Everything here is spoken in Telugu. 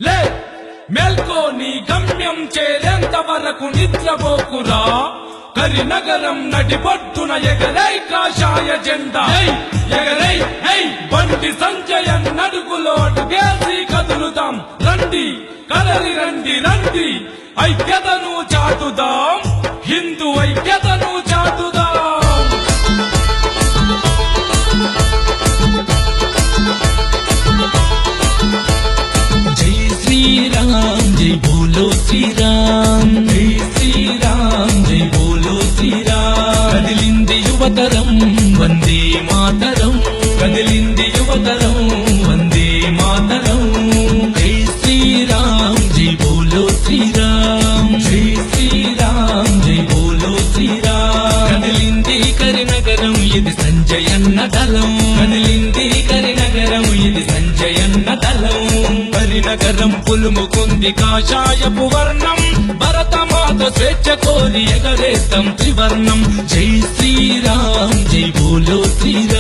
లే మేల్కో నీ గమ్యం చేరేంత వరకు నిద్రపోకురా కరినగరం నడిబొట్టున ఎగరై కాషాయ జెండా ఎగరై బండి సంజయన్ నడుగులో అడుగేసి కదులుదాం రండి కదలి రండి రండి ఐక్యతను చాటుదాం హిందూ ఐక్యతను చాటుదాం జై శ్రీరామ్ జై బోలో శ్రీరామ్ జై శ్రీరామ్ జై బోలో శ్రీరామ్ కదిలింది యువతరం వందే మాతరం కదిలింది యువతరం వందే మాతరం జై శ్రీరామ్ జై బోలో శ్రీరామ్ జై శ్రీరామ్ జై బోలో శ్రీరామ్ కదిలింది కరినగరం ఇది సంజయన్న దళం కదిలింది కరినగరం ఇది సంజయన్న దళం కరినగరం పులుముకుంది కాషాయపు వర్ణం భరతమాత స్వేచ్ఛ కోరి ఎగరేస్తాం త్రివర్ణం జై శ్రీరామ్ జై బోలో శ్రీరామ్